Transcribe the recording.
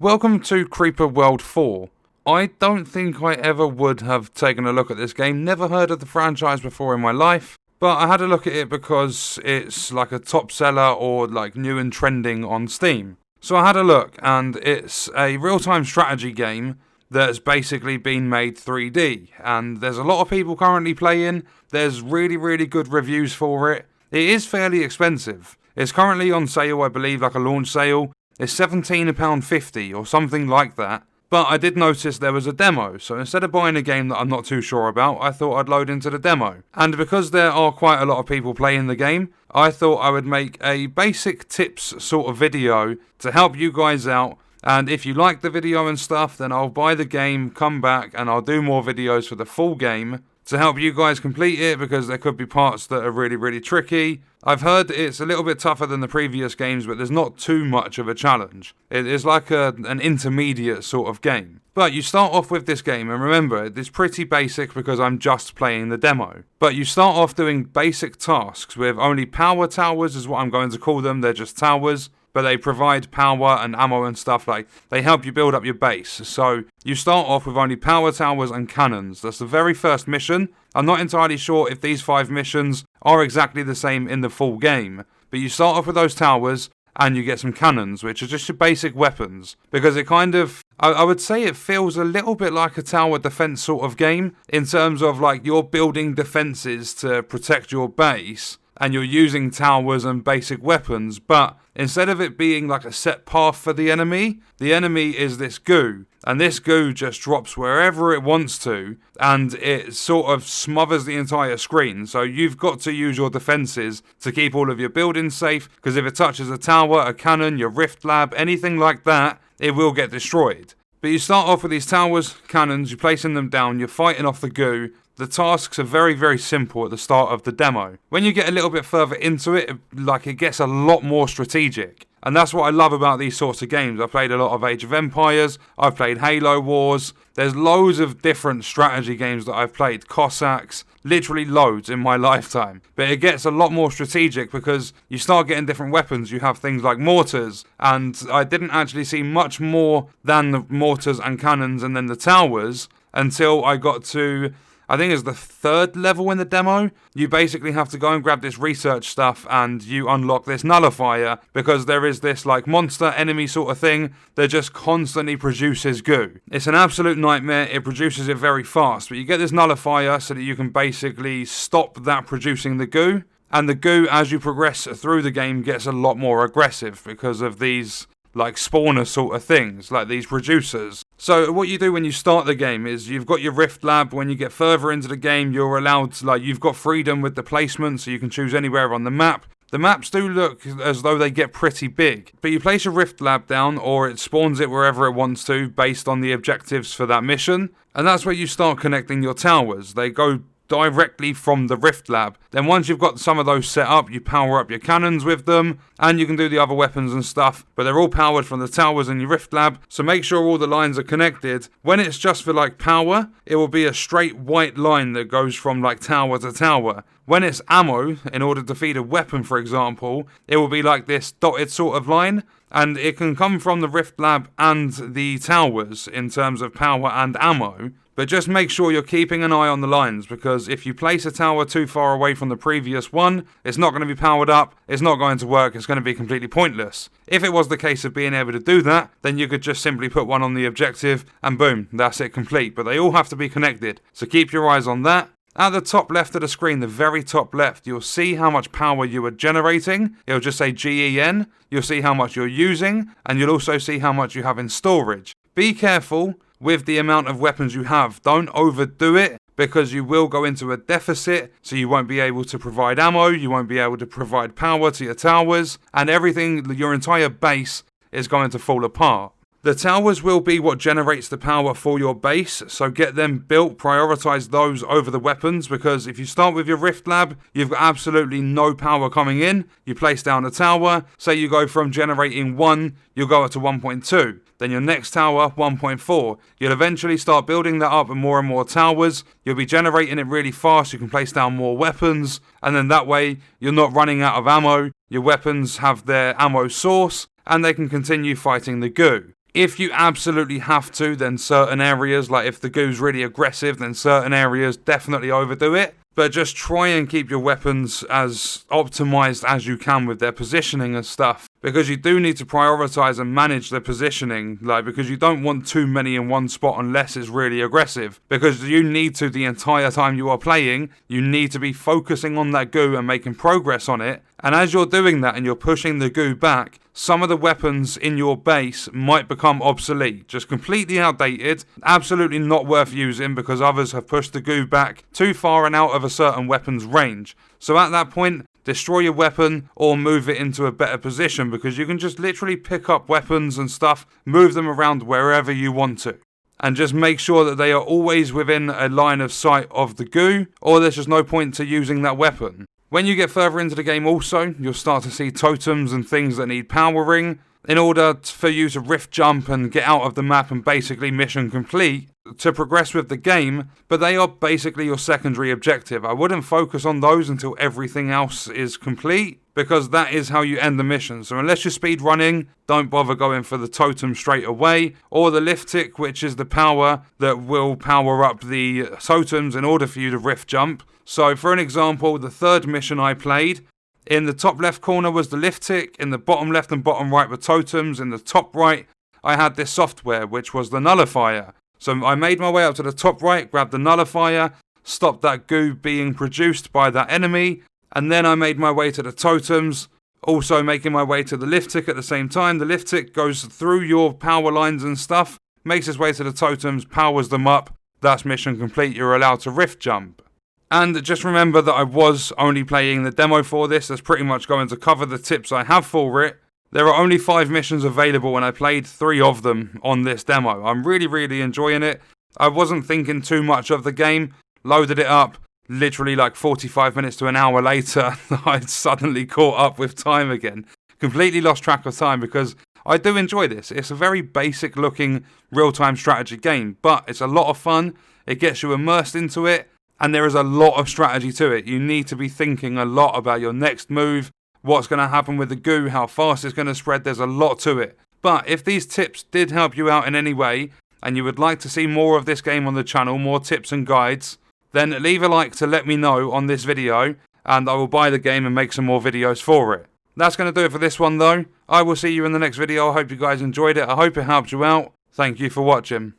Welcome to Creeper World 4. I don't think I ever would have taken a look at this game, never heard of the franchise before in my life, but I had a look at it because it's like a top seller or like new and trending on Steam. So I had a look, and it's a real-time strategy game that's basically been made 3D, and there's a lot of people currently playing. There's really good reviews for it. It is fairly expensive. It's currently on sale, I believe, like a launch sale. It's £17.50 or something like that. But I did notice there was a demo, so instead of buying a game that I'm not too sure about, I thought I'd load into the demo. And because there are quite a lot of people playing the game, I thought I would make a basic tips sort of video to help you guys out. And if you like the video and stuff, then I'll buy the game, come back, and I'll do more videos for the full game to help you guys complete it, because there could be parts that are really tricky. I've heard it's a little bit tougher than the previous games, but there's not too much of a challenge. It is like an intermediate sort of game. But you start off with this game, and remember, it's pretty basic because I'm just playing the demo. But you start off doing basic tasks with only power towers is what I'm going to call them. They're just towers, but they provide power and ammo and stuff. Like, they help you build up your base. So you start off with only power towers and cannons. That's the very first mission. I'm not entirely sure if these 5 missions are exactly the same in the full game, but you start off with those towers and you get some cannons, which are just your basic weapons, because it kind of, I would say it feels a little bit like a tower defense sort of game, in terms of like you're building defenses to protect your base, and you're using towers and basic weapons, but instead of it being like a set path for the enemy is this goo. And this goo just drops wherever it wants to, and it sort of smothers the entire screen. So you've got to use your defenses to keep all of your buildings safe, because if it touches a tower, a cannon, your rift lab, anything like that, it will get destroyed. But you start off with these towers, cannons, you're placing them down, you're fighting off the goo. The tasks are very simple at the start of the demo. When you get a little bit further into it, it gets a lot more strategic. And that's what I love about these sorts of games. I've played a lot of Age of Empires, I've played Halo Wars, there's loads of different strategy games that I've played, Cossacks, literally loads in my lifetime. But it gets a lot more strategic because you start getting different weapons. You have things like mortars, and I didn't actually see much more than the mortars and cannons and then the towers until I got to, I think it's the 3rd level in the demo. You basically have to go and grab this research stuff and you unlock this nullifier, because there is this like monster enemy sort of thing that just constantly produces goo. It's an absolute nightmare. It produces it very fast, but you get this nullifier so that you can basically stop that producing the goo. And the goo, as you progress through the game, gets a lot more aggressive because of these like spawner sort of things, like these producers. So what you do when you start the game is you've got your rift lab. When you get further into the game, you're allowed to, you've got freedom with the placement, so you can choose anywhere on the map. The maps do look as though they get pretty big, but you place your rift lab down, or it spawns it wherever it wants to based on the objectives for that mission, and that's where you start connecting your towers. They go directly from the rift lab. Then once you've got some of those set up, you power up your cannons with them, and you can do the other weapons and stuff, but they're all powered from the towers in your rift lab, so make sure all the lines are connected. When it's just for like power, it will be a straight white line that goes from like tower to tower. When it's ammo, in order to feed a weapon for example, it will be like this dotted sort of line, and it can come from the rift lab and the towers in terms of power and ammo. But just make sure you're keeping an eye on the lines, because if you place a tower too far away from the previous one, it's not going to be powered up, it's not going to work, it's going to be completely pointless. If it was the case of being able to do that, then you could just simply put one on the objective and boom, that's it complete. But they all have to be connected, so keep your eyes on that. At the top left of the screen, the very top left, you'll see how much power you are generating. It'll just say GEN. You'll see how much you're using, and you'll also see how much you have in storage. Be careful with the amount of weapons you have. Don't overdo it, because you will go into a deficit, so you won't be able to provide ammo, you won't be able to provide power to your towers, and everything, your entire base is going to fall apart. The towers will be what generates the power for your base, so get them built, prioritize those over the weapons, because if you start with your rift lab, you've got absolutely no power coming in. You place down a tower, say you go from generating 1, you'll go up to 1.2. Then your next tower, 1.4. You'll eventually start building that up and more towers. You'll be generating it really fast, you can place down more weapons, and then that way you're not running out of ammo. Your weapons have their ammo source, and they can continue fighting the goo. If you absolutely have to, then certain areas, like if the goo's really aggressive, then certain areas definitely overdo it. But just try and keep your weapons as optimized as you can with their positioning and stuff. Because you do need to prioritize and manage their positioning. Because you don't want too many in one spot unless it's really aggressive. Because you need to, the entire time you are playing, you need to be focusing on that goo and making progress on it. And as you're doing that and you're pushing the goo back, some of the weapons in your base might become obsolete, just completely outdated, absolutely not worth using because others have pushed the goo back too far and out of a certain weapon's range. So at that point, destroy your weapon or move it into a better position because you can just literally pick up weapons and stuff, move them around wherever you want to. And just make sure that they are always within a line of sight of the goo, or there's just no point to using that weapon. When you get further into the game also, you'll start to see totems and things that need powering in order for you to rift jump and get out of the map and basically mission complete to progress with the game, but they are basically your secondary objective. I wouldn't focus on those until everything else is complete, because that is how you end the mission. So unless you're speed running, don't bother going for the totem straight away, or the lift tick, which is the power that will power up the totems in order for you to rift jump. So for an example, the third mission I played, in the top left corner was the lift tick, in the bottom left and bottom right were totems, in the top right I had this software which was the nullifier. So I made my way up to the top right, grabbed the nullifier, stopped that goo being produced by that enemy, and then I made my way to the totems, also making my way to the lift tick at the same time. The lift tick goes through your power lines and stuff, makes its way to the totems, powers them up, that's mission complete, you're allowed to rift jump. And just remember that I was only playing the demo for this. That's pretty much going to cover the tips I have for it. There are only 5 missions available and I played 3 of them on this demo. I'm really enjoying it. I wasn't thinking too much of the game. Loaded it up. Literally like 45 minutes to an hour later, I'd suddenly caught up with time again. Completely lost track of time because I do enjoy this. It's a very basic looking real-time strategy game, but it's a lot of fun. It gets you immersed into it. And there is a lot of strategy to it. You need to be thinking a lot about your next move, what's going to happen with the goo, how fast it's going to spread. There's a lot to it. But if these tips did help you out in any way, and you would like to see more of this game on the channel, more tips and guides, then leave a like to let me know on this video, and I will buy the game and make some more videos for it. That's going to do it for this one though. I will see you in the next video. I hope you guys enjoyed it. I hope it helped you out. Thank you for watching.